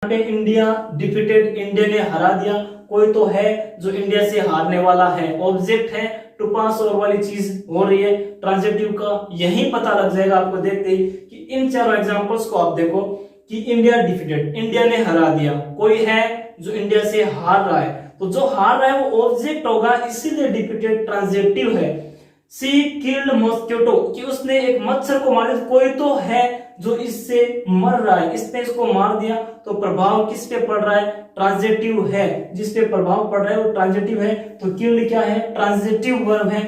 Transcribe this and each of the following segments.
पे India defeated, India ने हरा दिया। कोई तो है जो इंडिया से हारने वाला है, ऑब्जेक्ट है, टू पास ओवर वाली चीज हो रही है ट्रांजिटिव का। यही पता लग जाएगा आपको देखते ही कि इन चारों एग्जांपल्स को आप देखो कि इंडिया डिफीटेड, इंडिया ने हरा दिया, कोई है जो इंडिया से हार रहा है, तो जो हार रहा है वो ऑब्जेक्ट होगा, इसीलिए डिफीटेड ट्रांजिटिव है। सी किल्ड मॉस्किटो, कि उसने एक मच्छर को मार दिया, कोई तो है जो इससे मर रहा है, इसने इसको मार दिया, तो प्रभाव किस पे पड़ रहा है? ट्रांजिटिव है, जिस पे प्रभाव पड़ रहा है वो ट्रांजिटिव है। तो किल्ड क्या है? ट्रांजिटिव वर्ब है।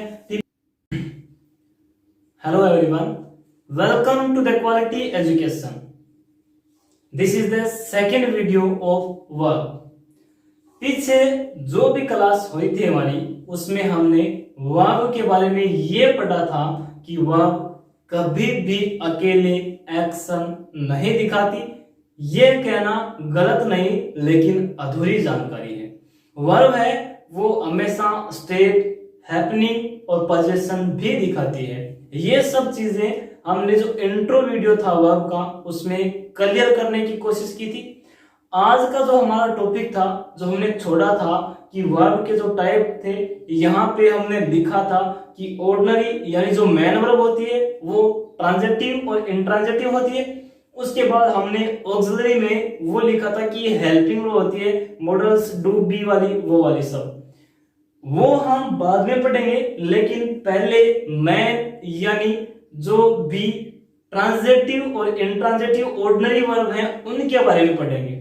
Hello everyone, welcome to the quality education. This is the second video of verb. पीछे जो भी क्लास हुई थी हमारी, उसमें हमने वर्ब के बारे में ये पढ़ा था कि वर्ब कभी भी अकेले एक्शन नहीं दिखाती। ये कहना गलत नहीं, लेकिन अधूरी जानकारी है। वर्ब है वो हमेशा स्टेट, हैपनिंग और पोजीशन भी दिखाती है। ये सब चीजें हमने जो इंट्रो वीडियो था वर्ब का, उसमें क्लियर करने की कोशिश की थी। आज का जो हमारा टॉपिक था, जो हमने छोड़ा था कि वर्ब के जो टाइप थे, यहाँ पे हमने लिखा था कि ऑर्डिनरी यानी जो मेन वर्ब होती है वो ट्रांजिटिव और इंट्रांजिटिव होती है। उसके बाद हमने ऑक्सिलरी में वो लिखा था कि हेल्पिंग वर्ब होती है, मॉडल्स डू बी वाली, वो वाली सब वो हम बाद में पढ़ेंगे। लेकिन पहले मेन यानी जो भी ट्रांजिटिव और इंट्रांजिटिव ऑर्डिनरी वर्ब हैं उनके बारे में पढ़ेंगे।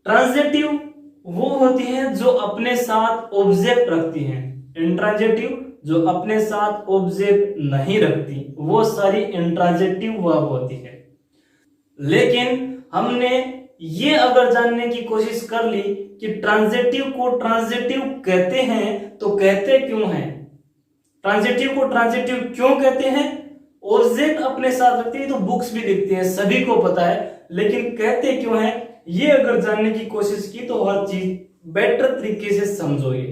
ट्रांजिटिव वो होती हैं जो अपने साथ ऑब्जेक्ट रखती हैं, इंट्रांजिटिव जो अपने साथ ऑब्जेक्ट नहीं रखती, वो सारी इंट्रांजिटिव वर्ब होती है। लेकिन हमने ये अगर जानने की कोशिश कर ली कि ट्रांजिटिव को ट्रांजिटिव कहते हैं तो कहते क्यों हैं, ट्रांजिटिव को ट्रांजिटिव क्यों कहते हैं? ऑब्जेक्ट अपने साथ रखती है तो बुक्स भी लिखती है, सभी को पता है, लेकिन कहते क्यों हैं ये अगर जानने की कोशिश की तो हर चीज बेटर तरीके से समझोगे।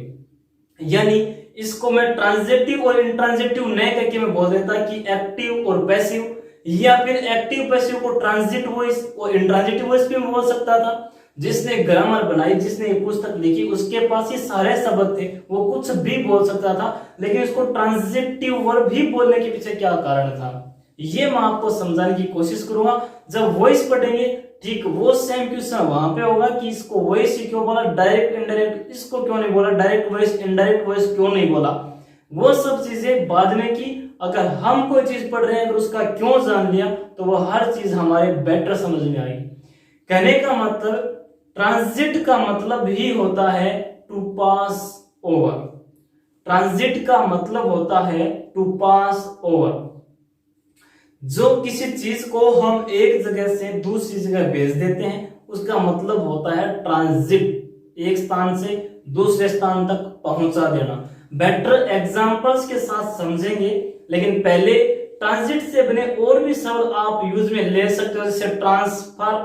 यानी इसको मैं ट्रांजिटिव और इंट्रांजिटिव नहीं करके मैं बोल देता कि एक्टिव और पैसिव, या फिर एक्टिव पैसिव को ट्रांजिट वॉइस और इंट्रांजिटिव वॉइस भी बोल सकता था। जिसने ग्रामर बनाई, जिसने ये पुस्तक लिखी, उसके पास ये सारे शब्द थे, वो कुछ भी बोल सकता था, लेकिन इसको ट्रांजिटिव वर्ब भी बोलने के पीछे क्या कारण था, ये मैं आपको समझाने की कोशिश करूंगा। जब वॉइस पढ़ेंगे ठीक वो सेम क्वेश्चन वहां पे होगा कि इसको वॉइस ही क्यों बोला, डायरेक्ट इनडायरेक्ट इसको क्यों नहीं बोला, डायरेक्ट वॉइस इनडायरेक्ट वॉइस क्यों नहीं बोला, वो सब चीजें बाद में की। अगर हम कोई चीज पढ़ रहे हैं अगर उसका क्यों जान लिया तो वो हर चीज हमारे बेटर समझ में आएगी। कहने का मतलब ट्रांजिट का मतलब ही होता है टू पास ओवर। ट्रांजिट का मतलब होता है टू पास ओवर। जो किसी चीज को हम एक जगह से दूसरी जगह भेज देते हैं उसका मतलब होता है ट्रांजिट, एक स्थान से दूसरे स्थान तक पहुंचा देना। बेटर एग्जांपल्स के साथ समझेंगे, लेकिन पहले ट्रांजिट से बने और भी शब्द आप यूज में ले सकते हो, जैसे ट्रांसफर,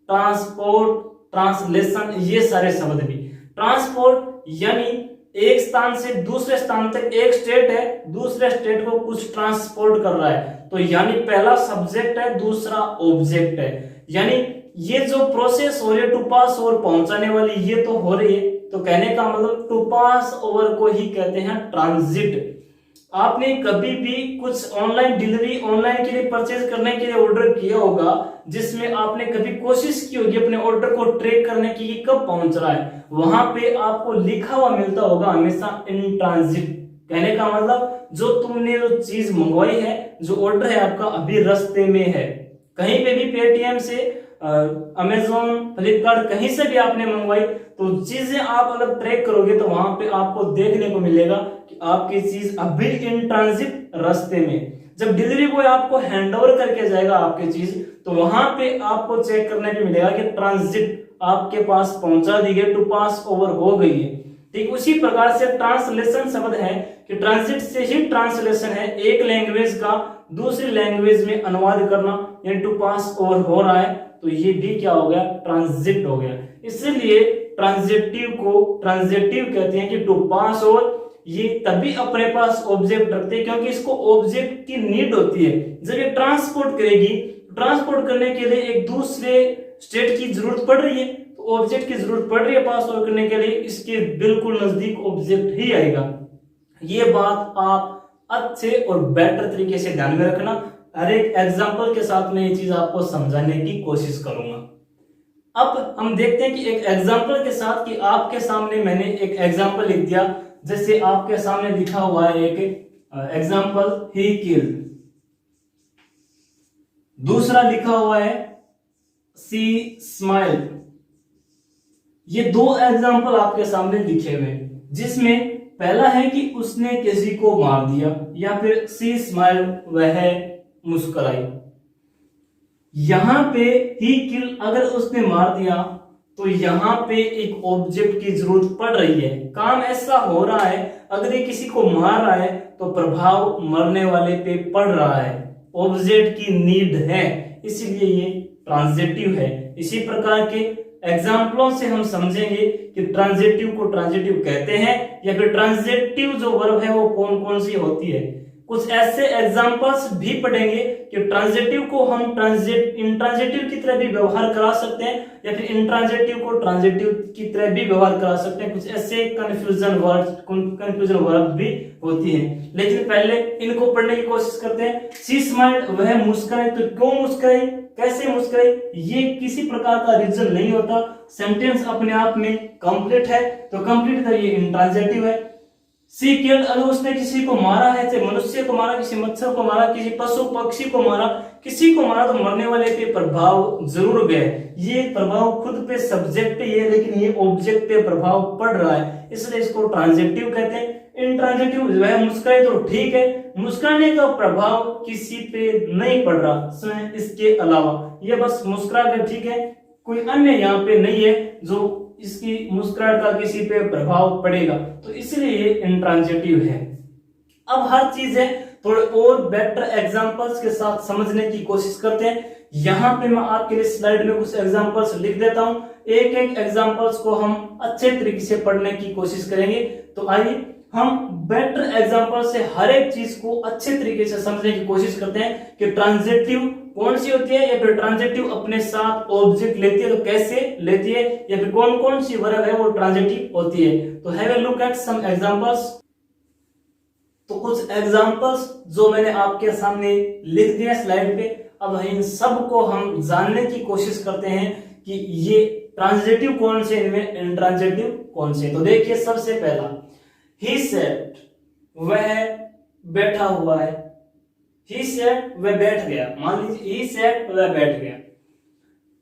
ट्रांसपोर्ट, ट्रांसलेशन, ये सारे शब्द भी। ट्रांसपोर्ट यानी एक स्थान से दूसरे स्थान तक, एक स्टेट है दूसरे स्टेट को कुछ ट्रांसपोर्ट कर रहा है, तो यानी पहला सब्जेक्ट है दूसरा ऑब्जेक्ट है। यानी ये जो प्रोसेस हो रही है टू पास ओवर पहुंचाने वाली, ये तो हो रही है, तो कहने का मतलब टू पास ओवर को ही कहते हैं ट्रांजिट। आपने कभी भी कुछ ऑनलाइन डिलीवरी, ऑनलाइन के लिए परचेज करने के लिए ऑर्डर किया होगा, जिसमें आपने कभी कोशिश की होगी अपने ऑर्डर को ट्रैक करने की कि कब पहुंच रहा है, वहां पे आपको लिखा हुआ मिलता होगा हमेशा इन ट्रांजिट। कहने का मतलब जो तुमने जो चीज मंगवाई है, जो ऑर्डर है आपका अभी रास्ते में है, कहीं पे भी पेटीएम से, अमेजोन, फ्लिपकार्ट, कहीं से भी आपने मंगवाई, तो चीजें आप अगर ट्रैक करोगे तो वहां पे आपको देखने को मिलेगा कि आपकी चीज अभी इन ट्रांजिट रास्ते में। जब डिलीवरी बॉय आपको हैंड ओवर करके जाएगा आपकी चीज, तो वहां पे आपको चेक करने को मिलेगा कि ट्रांजिट आपके पास पहुंचा दी गई, टू पास ओवर हो गई है। ठीक उसी प्रकार से ट्रांसलेशन शब्द है कि ट्रांजिट से ही ट्रांसलेशन है, एक लैंग्वेज का दूसरी लैंग्वेज में अनुवाद करना, यानी टू पास ओवर हो रहा है, तो ये भी क्या हो गया? ट्रांजिट हो गया। इसलिए ट्रांजिटिव को ट्रांजिटिव कहते हैं कि टू पास ओवर। ये तभी अपने पास ऑब्जेक्ट रखते हैं क्योंकि इसको ऑब्जेक्ट की नीड होती है। जब ये ट्रांसपोर्ट करेगी, ट्रांसपोर्ट करने के लिए एक दूसरे स्टेट की जरूरत पड़ रही है, तो ऑब्जेक्ट की जरूरत पड़ रही है पास आउट करने के लिए, इसके बिल्कुल नजदीक ऑब्जेक्ट ही आएगा। ये बात आप अच्छे और बेटर तरीके से ध्यान में रखना। हर एक एग्जाम्पल के साथ मैं ये चीज आपको समझाने की कोशिश करूंगा। अब हम देखते हैं कि एक एग्जाम्पल के साथ, कि आपके सामने मैंने एक एग्जाम्पल लिख दिया, जैसे आपके सामने लिखा हुआ है एक एग्जाम्पल, ही किल्ड। दूसरा लिखा हुआ है सी स्माइल्ड। ये दो एग्जाम्पल आपके सामने लिखे हुए, जिसमें पहला है कि उसने किसी को मार दिया, या फिर सी स्माइल्ड, वह मुस्कुराई। यहां पे ही किल अगर उसने मार दिया तो यहां पे एक ऑब्जेक्ट की जरूरत पड़ रही है। काम ऐसा हो रहा है, अगर ये किसी को मार रहा है तो प्रभाव मरने वाले पे पड़ रहा है, ऑब्जेक्ट की नीड है, इसीलिए ये ट्रांजिटिव है। इसी प्रकार के एग्जाम्पलों से हम समझेंगे कि ट्रांजिटिव को ट्रांजिटिव कहते हैं, या फिर ट्रांजिटिव जो वर्ब है वो कौन कौन सी होती है। कुछ ऐसे एग्जाम्पल्स भी पढ़ेंगे कि ट्रांजिटिव को हम इंट्रांजिटिव की तरह भी व्यवहार करा सकते हैं, या फिर इंट्रांजिटिव को ट्रांजिटिव की तरह भी व्यवहार करा सकते हैं। कुछ ऐसे कंफ्यूजन वर्ड भी होती है, लेकिन पहले इनको पढ़ने की कोशिश करते हैं। सी स्माइल्ड, वह मुस्कुराई, तो क्यों मुस्कुराई, कैसे मुस्कुराई, ये किसी प्रकार का रीजन नहीं होता। सेंटेंस अपने आप में कंप्लीट है, तो कंप्लीट कर ये इंट्रांजिटिव है। सी किल्ड, अगर उसने किसी को मारा है, चाहे मनुष्य को मारा, किसी मच्छर को मारा, किसी पशु पक्षी को मारा, किसी को मारा, तो मरने वाले पे प्रभाव जरूर गए। ये प्रभाव खुद पे सब्जेक्ट पे है, लेकिन ये ऑब्जेक्ट पे प्रभाव पड़ रहा है, इसलिए इसको ट्रांजिटिव कहते हैं। इंट्रांजिटिव, वह मुस्कुराए, तो ठीक है, मुस्कुराने का प्रभाव किसी पे नहीं पड़ रहा, इसके अलावा ये बस मुस्कुरा कर ठीक है, कोई अन्य यहाँ पे नहीं है जो इसकी मुस्कुराहट का किसी पे प्रभाव पड़ेगा, तो इसलिए ये इंट्रांजिटिव है। अब हर चीज है थोड़े और बेटर एग्जांपल्स के साथ समझने की कोशिश करते हैं। यहां पे मैं आपके लिए स्लाइड में कुछ एग्जांपल्स लिख देता हूं, एक एक एग्जांपल्स को हम अच्छे तरीके से पढ़ने की कोशिश करेंगे। तो आइए हम बेटर एग्जांपल से हर एक चीज को अच्छे तरीके से समझने की कोशिश करते हैं कि ट्रांजिटिव कौन सी होती है, या फिर ट्रांजिटिव अपने साथ ऑब्जेक्ट लेती है तो कैसे लेती है, या फिर कौन कौन सी वर्ब है वो ट्रांजिटिव होती है। तो have a look at some examples. तो कुछ एग्जांपल्स जो मैंने आपके सामने लिख दिया स्लाइड पे, अब इन सब को हम जानने की कोशिश करते हैं कि ये ट्रांजिटिव कौन से, इनमें इंट्रांजिटिव कौन से। तो देखिए सबसे पहला, ही सेड, वह बैठा हुआ है। ही सेड, वह बैठ गया, मान लीजिए ही सेड, वह बैठ गया।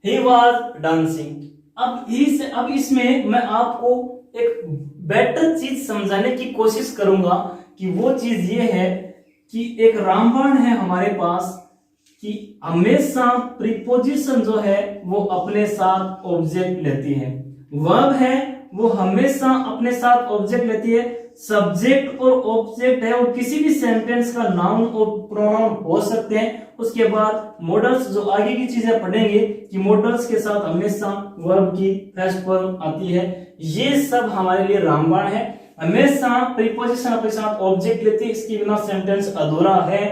He was dancing. अब इसमें मैं आपको एक बेटर चीज समझाने की कोशिश करूंगा कि वो चीज ये है कि एक रामबाण है हमारे पास कि हमेशा प्रीपोजिशन जो है वो अपने साथ ऑब्जेक्ट लेती है, वर्ब है वो हमेशा अपने साथ ऑब्जेक्ट लेती है, सब्जेक्ट और ऑब्जेक्ट है वो किसी भी सेंटेंस का नाउन और प्रोनाउन हो सकते हैं। उसके बाद मॉडल्स, जो आगे की चीजें पढ़ेंगे कि मॉडल्स के साथ हमेशा वर्ब की फर्स्ट फॉर्म आती है। ये सब हमारे लिए रामबाण है, हमेशा प्रीपोजिशन अपने साथ ऑब्जेक्ट लेती है, इसके बिना सेंटेंस अधूरा है।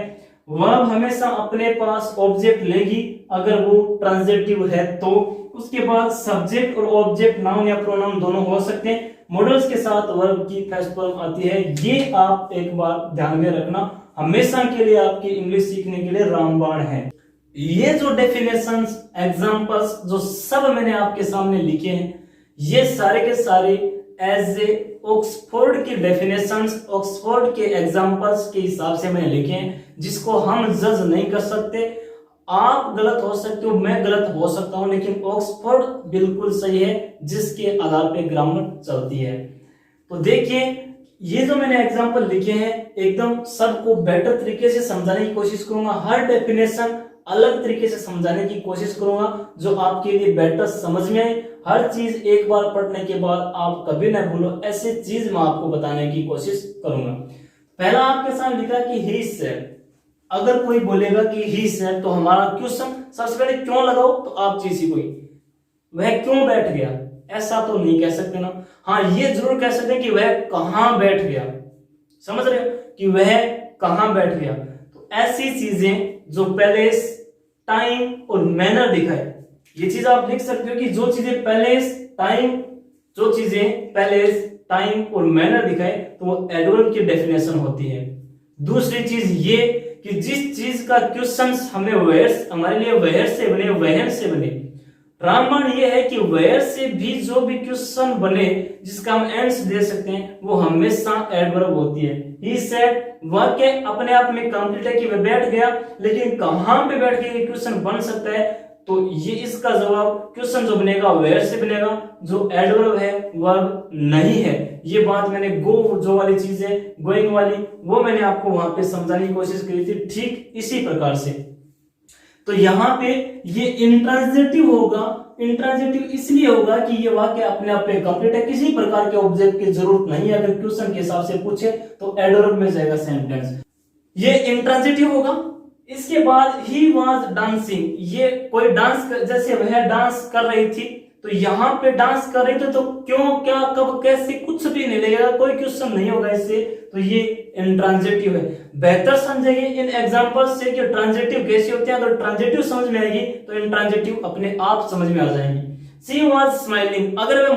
वर्ब हमेशा अपने पास ऑब्जेक्ट लेगी अगर वो ट्रांजिटिव है तो। उसके बाद सब्जेक्ट और ऑब्जेक्ट नाउन या प्रोनाउन दोनों हो सकते हैं। मॉडल्स के साथ वर्ब की फर्स्ट फॉर्म आती है, ये आप एक बार ध्यान में रखना, हमेशा के लिए आपकी इंग्लिश सीखने के लिए रामबाण है। ये जो डेफिनेशंस, एग्जांपल्स जो सब मैंने आपके सामने लिखे हैं, ये सारे के सारे एज ए ऑक्सफोर्ड की डेफिनेशंस, ऑक्सफोर्ड के एग्जांपल्स के हिसाब से मैंने लिखे हैं, जिसको हम जज नहीं कर सकते। आप गलत हो सकते हो, मैं गलत हो सकता हूं, लेकिन ऑक्सफोर्ड बिल्कुल सही है, जिसके आधार पे ग्रामर चलती है। तो देखिए ये जो मैंने एग्जांपल लिखे हैं, एकदम सबको बेटर तरीके से समझाने की कोशिश करूंगा, हर डेफिनेशन अलग तरीके से समझाने की कोशिश करूंगा जो आपके लिए बेटर समझ में आए। हर चीज एक बार पढ़ने के बाद आप कभी ना भूलो, ऐसी चीज मैं आपको बताने की कोशिश करूंगा। पहला आपके सामने लिखा कि ही सेड। अगर कोई बोलेगा कि ही सेड तो हमारा क्वेश्चन सबसे पहले क्यों लगाओ, तो आप चीज ही कोई, वह क्यों बैठ गया, ऐसा तो नहीं कह सकते ना। हाँ ये जरूर कह सकते कि वह कहां बैठ गया, समझ रहे हो कि वह कहां बैठ गया। तो ऐसी चीजें जो प्लेस, टाइम और मैनर दिखाए, ये चीज आप लिख सकते हो कि जो चीजें प्लेस टाइम और मैनर दिखाए तो वो एडवर्ब की डेफिनेशन होती है। दूसरी चीज ये कि जिस चीज का क्वेश्चन हमें हमारे लिए वेयर से बने, वहन से बने। रामबाण ये है कि वेयर से भी जो भी क्वेश्चन बने जिसका हम एंड्स दे सकते हैं वो हमेशा एडवर्ब होती है। ही सेड, वाक्य अपने आप में कंप्लीट है कि वह बैठ गया, लेकिन कहां पे बैठ के क्वेश्चन बन सकता है, तो ये इसका जवाब क्वेश्चन जो बनेगा वेयर से बनेगा, जो एडवर्ब है वर्ब नहीं है। ये बात मैंने गो जो वाली चीज है, गोइंग वाली, वो मैंने आपको वहां पे समझाने की कोशिश की थी। ठीक इसी प्रकार से तो यहाँ पे ये इंट्रांजिटिव होगा। इंट्रांजिटिव इसलिए होगा कि ये वाक्य अपने आप में कंप्लीट है, किसी प्रकार के ऑब्जेक्ट की जरूरत नहीं है। अगर क्वेश्चन के हिसाब से पूछे तो एडवर्ब में जाएगा सेंटेंस, ये इंट्रांजिटिव होगा। इसके बाद ही वाज डांसिंग, ये कोई डांस जैसे वह डांस कर रही थी, तो यहाँ पे डांस कर रही थी तो क्यों, क्या, कब, कैसे, कुछ भी नहीं लगेगा, कोई क्वेश्चन नहीं होगा इससे, तो ये इंट्रांजिटिव है। बेहतर समझेंगे इन एग्जांपल से कि ट्रांजिटिव कैसे होते हैं। अगर ट्रांजिटिव समझ में आएगी तो इंट्रांजिटिव अपने आप समझ में आ जाएंगी। सी वाज स्माइलिंग, अगर वह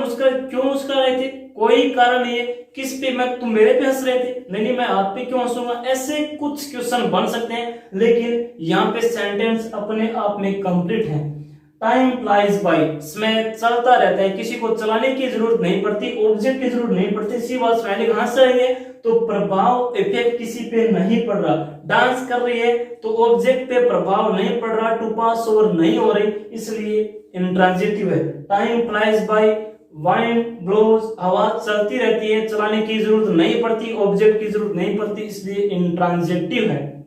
क्यों मुस्कुरा रहे थे, कोई कारण नहीं है। किस पे, मैं, तुम मेरे पे हंस रहे थे, नहीं मैं आप पे क्यों हंसूंगा, ऐसे कुछ क्वेश्चन बन सकते हैं, लेकिन यहाँ पे सेंटेंस अपने आप में कंप्लीट है। टाइम फ्लाइज बाय, समय चलता रहता है, किसी को चलाने की जरूरत नहीं पड़ती, ऑब्जेक्ट की जरूरत नहीं पड़ती। सी वाज स्माइलिंग, हंस रही है तो प्रभाव, इफेक्ट किसी पे नहीं पड़ रहा। डांस कर रही है तो ऑब्जेक्ट पे प्रभाव नहीं पड़ रहा, टू पास ओवर नहीं हो रही, इसलिए इंट्रांजिटिव है। Time flies by, wind blows, हवा चलती रहती है, चलाने की जरूरत नहीं पड़ती, ऑब्जेक्ट की जरूरत नहीं पड़ती, इसलिए इंट्रांजिटिव है।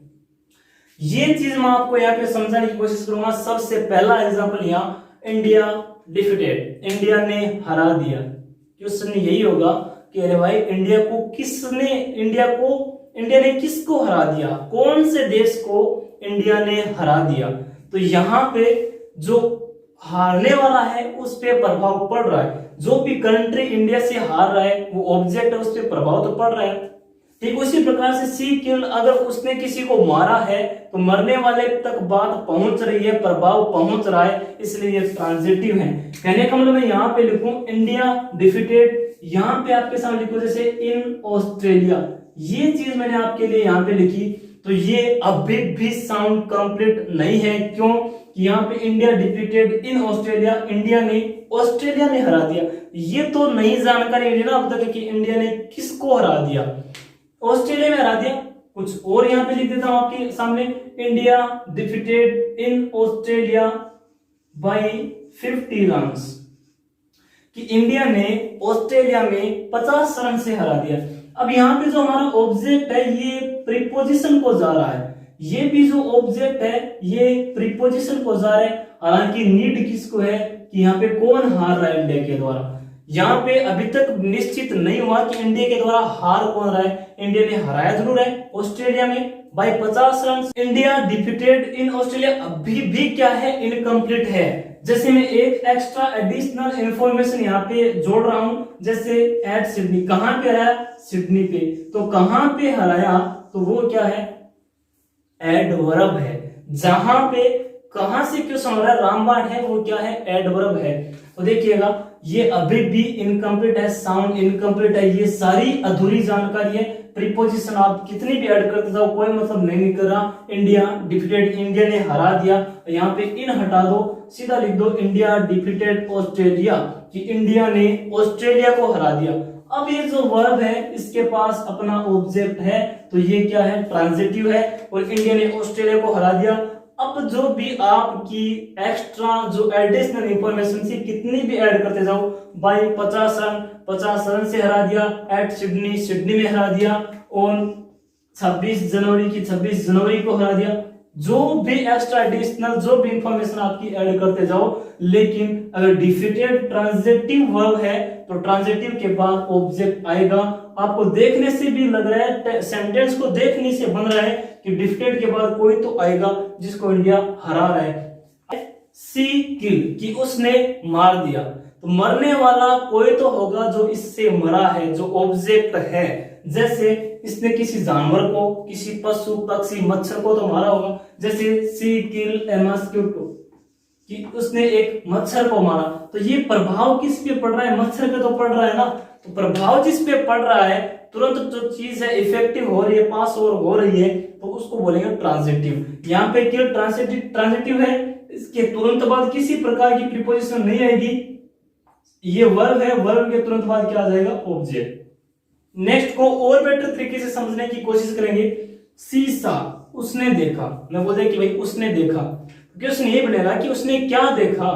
ये चीज मैं आपको यहाँ पे समझाने की कोशिश करूंगा। सबसे पहला एग्जांपल यहाँ, इंडिया डिफीटेड, इंडिया ने हरा दिया। क्वेश्चन यही होगा कि अरे भाई इंडिया ने किसको हरा दिया, कौन से देश को इंडिया ने हरा दिया। तो यहाँ पे जो हारने वाला है उस पे प्रभाव पड़ रहा है। जो भी कंट्री इंडिया से हार रहा है वो ऑब्जेक्ट है, उस पर प्रभाव तो पड़ रहा है। ठीक उसी प्रकार से सी किल, अगर उसने किसी को मारा है तो मरने वाले तक बात पहुंच रही है, प्रभाव पहुंच रहा है, इसलिए ये ट्रांजिटिव है। कहने का मतलब मैं यहाँ पे लिखूं इंडिया डिफीटेड, यहाँ पे आपके सामने लिखो जैसे इन ऑस्ट्रेलिया, ये चीज मैंने आपके लिए यहाँ पे लिखी, तो ये अभी भी साउंड कंप्लीट नहीं है। क्यों? कि यहाँ पे India defeated in Australia, Australia ने हरा दिया, ये तो नई जानकारी मिली ना अब तक कि इंडिया ने किसको हरा दिया, ऑस्ट्रेलिया में हरा दिया। कुछ और यहाँ पे लिख देता हूं आपके सामने, India defeated in Australia bye 50 runs, कि इंडिया ने ऑस्ट्रेलिया में 50 रन से हरा दिया। अब यहाँ पे जो हमारा ऑब्जेक्ट है ये प्रीपोजिशन को जा रहा है, ये भी जो ऑब्जेक्ट है ये प्रीपोजिशन को जा रहा है। हालांकि नीड किसको है कि यहाँ पे कौन हार रहा है इंडिया के द्वारा, यहाँ पे अभी तक निश्चित नहीं हुआ कि इंडिया के द्वारा हार कौन रहा है। इंडिया ने हराया जरूर है ऑस्ट्रेलिया में by 50 run. India defeated in Australia अभी भी क्या है, इनकम्प्लीट है। जैसे मैं एक एक्स्ट्रा एडिशनल इंफॉर्मेशन यहाँ पे जोड़ रहा हूं, जैसे एट सिडनी, कहां पे हराया, सिडनी पे, तो कहां पे हराया, तो वो क्या है, एडवर्ब है। जहां पे कहां से क्यों समझ रहा है, रामबाण है, वो क्या है, एडवर्ब है। तो देखिएगा ये अभी भी इनकम्प्लीट है, साउंड इनकम्प्लीट है, ये सारी अधूरी जानकारी है। प्रीपोजिशन आप कितनी भी ऐड करते जाओ कोई मतलब नहीं निकल रहा। इंडिया डिफीटेड, इंडिया ने हरा दिया, यहाँ पे इन हटा दो, सीधा लिख दो इंडिया डिफीटेड ऑस्ट्रेलिया, कि इंडिया ने ऑस्ट्रेलिया को हरा दिया। अब ये जो वर्ब है इसके पास अपना ऑब्जेक्ट है, तो ये क्या है, ट्रांजिटिव है, और इंडिया ने ऑस्ट्रेलिया को हरा दिया। अब जो भी आपकी एक्स्ट्रा जो एडिशनल इंफॉर्मेशन थी कितनी भी ऐड करते जाओ, बाय 50 रन से हरा दिया, एट सिडनी, सिडनी में हरा दिया, और 26 जनवरी की 26 जनवरी को हरा दिया। जो भी एक्स्ट्रा एडिशनल जो भी इंफॉर्मेशन आपकी ऐड करते जाओ, लेकिन अगर डिफीटेड ट्रांजिटिव वर्ब है तो ट्रांजिटिव के बाद ऑब्जेक्ट आएगा। आपको देखने से भी लग रहा है, सेंटेंस को देखने से बन रहा है कि डिफीटेड के बाद कोई तो आएगा जिसको इंडिया हरा रहा है। सी किल, कि उसने मार दिया, तो मरने वाला कोई तो होगा जो इससे मरा है, जो ऑब्जेक्ट है। जैसे इसने किसी जानवर को, किसी पशु, पक्षी, मच्छर को तो मारा होगा, जैसे सी किल ए मस्किटो, कि उसने एक मच्छर को मारा, तो ये प्रभाव किस पे पड़ रहा है? मच्छर पे तो पड़ रहा है ना। तो प्रभाव जिस पे पड़ रहा है, तुरंत जो चीज है इफेक्टिव हो रही है, पास और हो रही है, तो उसको बोलेंगे ट्रांजिटिव। यहाँ पे केवल ट्रांजिटिव है, इसके तुरंत बाद किसी प्रकार की प्रीपोजिशन नहीं आएगी। ये वर्ब है, वर्ब के तुरंत बाद क्या आ जाएगा? ऑब्जेक्ट। नेक्स्ट को और बेटर तरीके से समझने की कोशिश करेंगे। सीसा, उसने देखा। मैं बोल कि भाई उसने देखा, क्योंकि उसने ये बोलेगा कि उसने क्या देखा,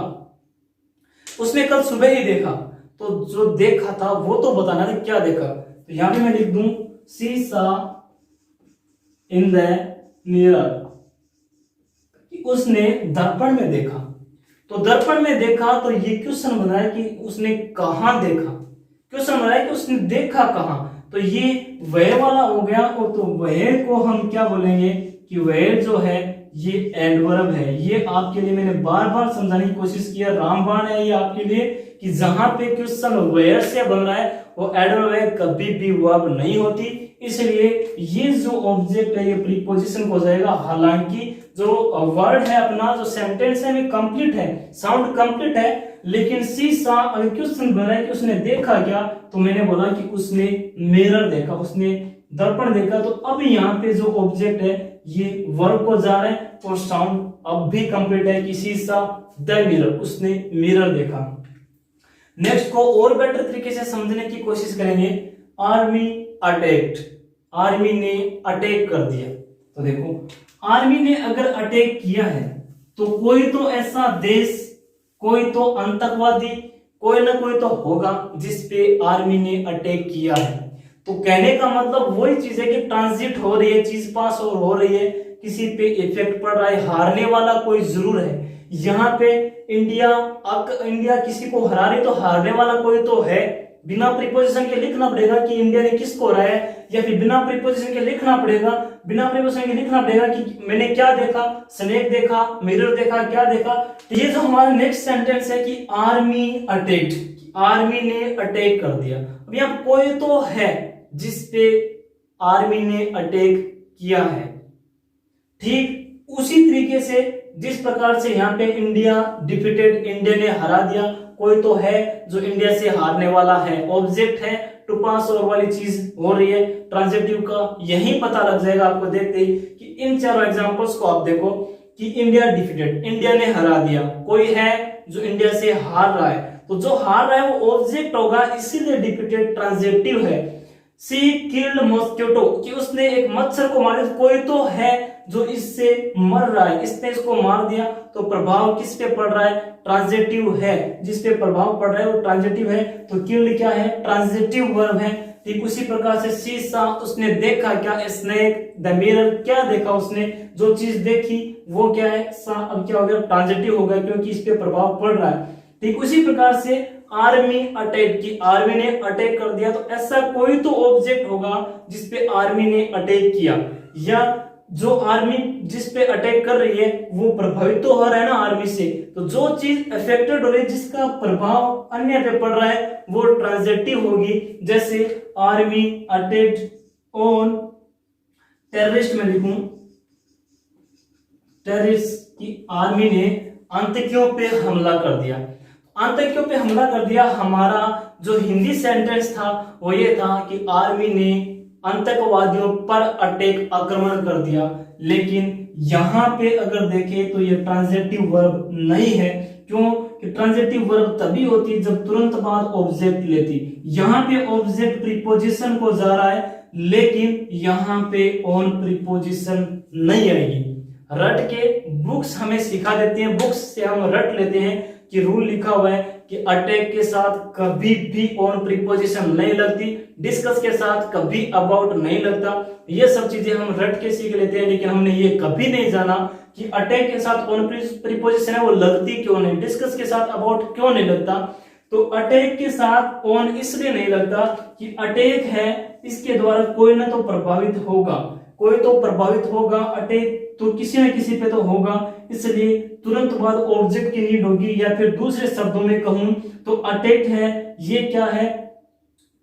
उसने कल सुबह ही देखा, तो जो देखा था वो तो बताना था क्या देखा। तो यहां पे मैं लिख दूं सीसा इन द मिरर, उसने दर्पण में देखा। तो दर्पण में देखा, तो ये क्वेश्चन बना है कि उसने कहां देखा। क्वेश्चन बना है कि उसने देखा कहां, तो ये वह वाला हो गया। और तो वह को हम क्या बोलेंगे कि वह जो है ये एडवर्ब है। ये आपके लिए मैंने बार बार समझाने की कोशिश किया, रामबाण है ये आपके लिए, कि जहां पे क्वेश्चन वेयर से बन रहा है वो एडवर्ब है, कभी भी वर्ब नहीं होती। इसलिए ये जो ऑब्जेक्ट है ये प्रीपोजिशन हो जाएगा। हालांकि जो वर्ड है अपना, जो सेंटेंस है वो कंप्लीट है, साउंड कंप्लीट है, लेकिन सी सा अगर क्वेश्चन बन रहा है कि उसने देखा क्या, तो मैंने बोला कि उसने मिरर देखा, उसने दर्पण देखा। तो अब यहाँ पे जो ऑब्जेक्ट है ये वर्ब को जा रहा है और साउंड अब भी कंप्लीट है कि सी सा द मिरर, उसने मिरर देखा। नेक्स्ट को और बेटर तरीके से समझने की कोशिश करेंगे। आर्मी अटैक्ड, आर्मी ने अटैक कर दिया। तो देखो, आर्मी ने अगर अटैक किया है तो कोई तो ऐसा देश, कोई तो आतंकवादी, कोई ना कोई तो होगा जिस पे आर्मी ने अटैक किया है। तो कहने का मतलब वही चीज है कि ट्रांजिट हो रही है, चीज पास और हो रही है, किसी पे इफेक्ट पड़ रहा है, हारने वाला कोई जरूर है। यहाँ पे इंडिया किसी को हरा रही, तो हारने वाला कोई तो है। बिना प्रीपोजिशन के लिखना पड़ेगा कि इंडिया ने किसको हराया, या फिर बिना प्रीपोजिशन के लिखना पड़ेगा, बिना प्रीपोजिशन के लिखना पड़ेगा कि मैंने क्या देखा, स्नेक देखा, मिरर देखा, क्या देखा। तो ये जो हमारा नेक्स्ट सेंटेंस है कि आर्मी अटैक्ड, आर्मी ने अटैक कर दिया। अब यहाँ कोई तो है जिसपे आर्मी ने अटैक किया है। ठीक उसी तरीके से जिस प्रकार से यहाँ पे इंडिया डिफीटेड, इंडिया ने हरा दिया, कोई तो है जो इंडिया से हारने वाला है, ऑब्जेक्ट है, टू पास और वाली चीज हो रही है। ट्रांजिटिव का यही पता लग जाएगा आपको देखते ही कि इन चारों एग्जांपल्स को आप देखो कि इंडिया डिफीटेड, इंडिया ने हरा दिया, कोई है जो इंडिया से हार रहा है, तो जो हार रहा है वो ऑब्जेक्ट होगा, इसीलिए डिफीटेड ट्रांजिटिव है। सी किल्ड मॉस्किटो, कि उसने एक मच्छर को मार दिया, कोई तो है जो इससे मर रहा है, इसने इसको मार दिया, तो प्रभाव किस पे पड़ रहा है? ट्रांजिटिव है, जिस पे प्रभाव पड़ रहा है वो ट्रांजिटिव है। तो किल्ड क्या है? ट्रांजिटिव वर्ब है। ठीक उसी प्रकार से सी सा, उसने देखा क्या? स्नेक द मिरर, क्या देखा उसने? जो चीज देखी वो क्या है? सा, अब क्या हो गया? ट्रांजिटिव हो गया, क्योंकि इस पे प्रभाव पड़ रहा है। ठीक उसी प्रकार से आर्मी अटैक की, आर्मी ने अटैक कर दिया, तो ऐसा कोई तो ऑब्जेक्ट होगा जिसपे आर्मी ने अटैक किया, या जो आर्मी जिस पे अटैक कर रही है वो प्रभावित तो हो रहा है ना आर्मी से। तो जो चीज अफेक्टेड हो रही है, जिसका प्रभाव अन्य पे पड़ रहा है, वो ट्रांजिटिव होगी। जैसे आर्मी अटैक्ड ऑन टेररिस्ट में लिखूं टेररिस्ट, की आर्मी ने आतंकियों पे हमला कर दिया। आतंकियों पे हमला कर दिया, हमारा जो हिंदी सेंटेंस था वो ये था कि आर्मी ने आतंकवादियों पर अटैक, आक्रमण कर दिया। लेकिन यहां पे अगर देखें तो ये ट्रांजिटिव वर्ब नहीं है। क्यों? कि ट्रांजिटिव वर्ब तभी होती है जब तुरंत बाद ऑब्जेक्ट लेती। यहां पे ऑब्जेक्ट प्रीपोजिशन को जा रहा है, लेकिन यहां पे ऑन प्रीपोजिशन नहीं आएगी। रट के बुक्स हमें सिखा देती हैं, बुक्स से हम रट लेते हैं कि रूल लिखा हुआ है कि अटैक के साथ कभी भी ऑन प्रीपोजिशन नहीं लगती, डिस्कस के साथ कभी अबाउट नहीं लगता। ये सब चीजें हम रट के सीख लेते हैं, लेकिन हमने ये कभी नहीं जाना कि अटैक के साथ ऑन प्रीपोजिशन है वो लगती क्यों नहीं, डिस्कस के साथ अबाउट क्यों नहीं लगता। तो अटैक के साथ ऑन इसलिए नहीं लगता कि अटैक है, इसके द्वारा कोई ना तो प्रभावित होगा, कोई तो प्रभावित होगा, अटैक तो किसी न किसी पे तो होगा, इसलिए तुरंत बाद ऑब्जेक्ट की नीड होगी। या फिर दूसरे शब्दों में कहूं तो अटैक है, ये क्या है?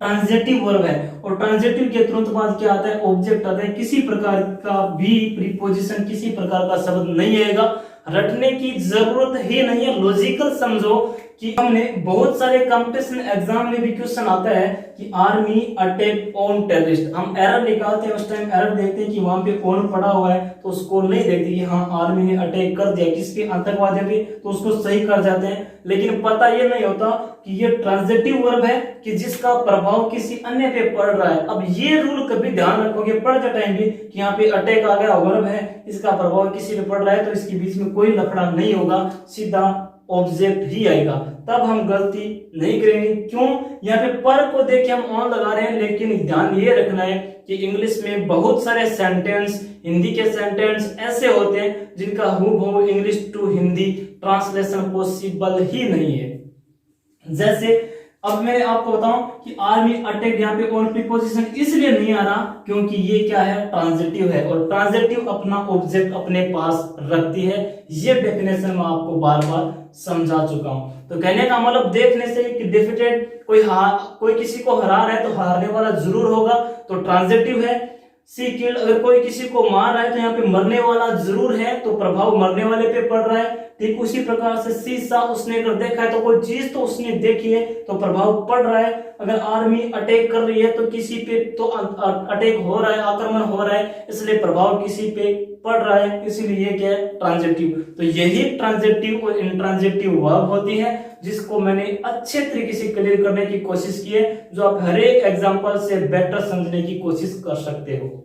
ट्रांजिटिव वर्ब है, और ट्रांजिटिव के तुरंत बाद क्या आता है? ऑब्जेक्ट आता है। किसी प्रकार का भी प्रीपोजिशन, किसी प्रकार का शब्द नहीं आएगा। रटने की जरूरत ही नहीं है। लॉजिकल समझो कि हमने बहुत सारे कंपटीशन एग्जाम में भी क्वेश्चन आता है कि आर्मी अटैक ऑन टेररिस्ट, हम एरर निकालते हैं, उस टाइम एरर देखते हैं कि वहां पे ऑन पड़ा हुआ है तो उसको नहीं देखते कि हाँ आर्मी ने अटैक कर दिया किस पे, आतंकवादियों पे, तो उसको सही कर जाते हैं। लेकिन पता ये नहीं होता कि ये ट्रांजिटिव वर्ब है कि जिसका प्रभाव किसी अन्य पे पड़ रहा है। अब ये रूल कभी ध्यान रखोगे पढ़ते टाइम भी कि यहाँ पे अटैक आ गया, वर्ब है, इसका प्रभाव किसी पे पड़ रहा है तो इसके बीच में कोई लफड़ा नहीं होगा, सीधा ऑब्जेक्ट ही आएगा, तब हम गलती नहीं करेंगे। क्यों? यहाँ पे पर को देख के हम ऑन लगा रहे हैं, लेकिन ध्यान ये रखना है कि इंग्लिश में बहुत सारे सेंटेंस, हिंदी के सेंटेंस ऐसे होते हैं जिनका हूबहू English to Hindi translation possible ही नहीं है। जैसे अब मैं आपको बताऊं कि आर्मी अटैक यहाँ पे ऑन प्रीपोजिशन इसलिए नहीं आ रहा क्योंकि ये क्या है, ट्रांजिटिव है, और ट्रांजिटिव अपना ऑब्जेक्ट अपने पास रखती है। ये डेफिनेशन मैं आपको बार बार समझा चुका हूं। तो कहने का मतलब देखने से कि डिफिटेड कोई किसी को हरा रहा है तो हारने वाला जरूर होगा, तो ट्रांजिटिव है। सी किल्ड, अगर कोई किसी को मार रहा है तो यहाँ पे मरने वाला जरूर है, तो प्रभाव मरने वाले पे पड़ रहा है। ठीक उसी प्रकार से शीशा उसने अगर देखा है तो कोई चीज तो उसने देखी है तो प्रभाव पड़ रहा है। अगर आर्मी अटैक कर रही है तो किसी पे तो अटैक हो रहा है, आक्रमण हो रहा है, इसलिए प्रभाव किसी पे पड़ रहा है, इसीलिए क्या है, ट्रांजिटिव। तो यही ट्रांजिटिव और इंट्रांजिटिव वर्ब होती है जिसको मैंने अच्छे तरीके से क्लियर करने की कोशिश की है, जो आप हर एक एग्जांपल से बेटर समझने की कोशिश कर सकते हो।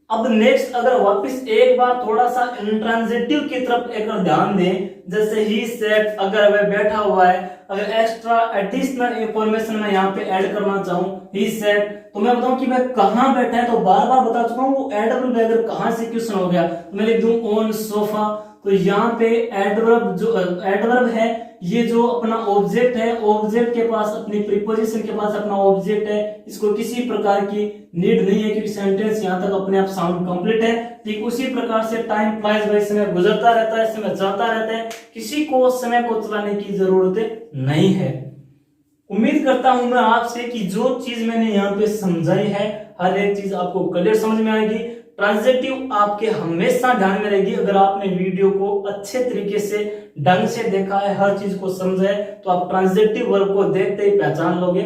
अब नेक्स्ट अगर वापस एक बार थोड़ा सा इंट्रांजिटिव की तरफ एक ध्यान दें, जैसे ही सेट, अगर वह बैठा हुआ है, अगर एक्स्ट्रा एडिशनल इंफॉर्मेशन मैं यहाँ पे ऐड करना चाहूँ, ही सेट, तो मैं बताऊं कि वह कहाँ बैठा है, तो बार बार बता चुका हूँ वो एडवर्ब अगर कहाँ से क्वेश्चन हो गया तो मैं लिख दूं ऑन सोफा। तो यहाँ पे एडवर्ब, जो एडवर्ब है, ये जो अपना ऑब्जेक्ट है, ऑब्जेक्ट के पास अपनी प्रीपोजिशन के पास अपना ऑब्जेक्ट है, इसको किसी प्रकार की नीड नहीं है क्योंकि सेंटेंस यहाँ तक अपने आप साउंड कंप्लीट है। ठीक उसी प्रकार से टाइम फ्लाइज बाय, समय गुजरता रहता है, समय चलता रहता है, किसी को समय को चलाने की जरूरत नहीं है। उम्मीद करता हूं मैं आपसे कि जो चीज मैंने यहाँ पे समझाई है हर एक चीज आपको क्लियर समझ में आएगी। ट्रांजिटिव आपके हमेशा ध्यान में रहेगी। अगर आपने वीडियो को अच्छे तरीके से ढंग से देखा है, हर चीज को समझा है, तो आप ट्रांजिटिव वर्ब को देखते ही पहचान लोगे।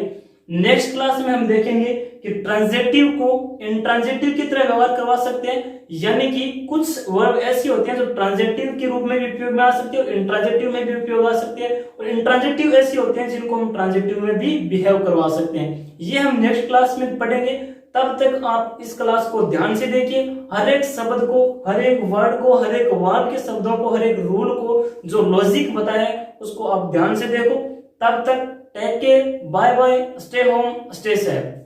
नेक्स्ट क्लास में हम देखेंगे कि ट्रांजिटिव को इंट्रांजिटिव की तरह व्यवहार करवा सकते हैं, यानी कि कुछ वर्ब ऐसी होते हैं जो ट्रांजिटिव के रूप में भी उपयोग में आ सकते हैं और इंट्रांजिटिव में भी उपयोग आ सकते हैं, और इंट्रांजिटिव ऐसी होते हैं जिनको हम ट्रांजिटिव में भी बिहेव करवा सकते हैं। ये हम नेक्स्ट क्लास में पढ़ेंगे। तब तक आप इस क्लास को ध्यान से देखिए, हर एक शब्द को, हर एक वर्ड को, हर एक वर्ब के शब्दों को, हर एक रूल को, जो लॉजिक बताया है उसको आप ध्यान से देखो। तब तक take care, bye bye, stay home, stay safe.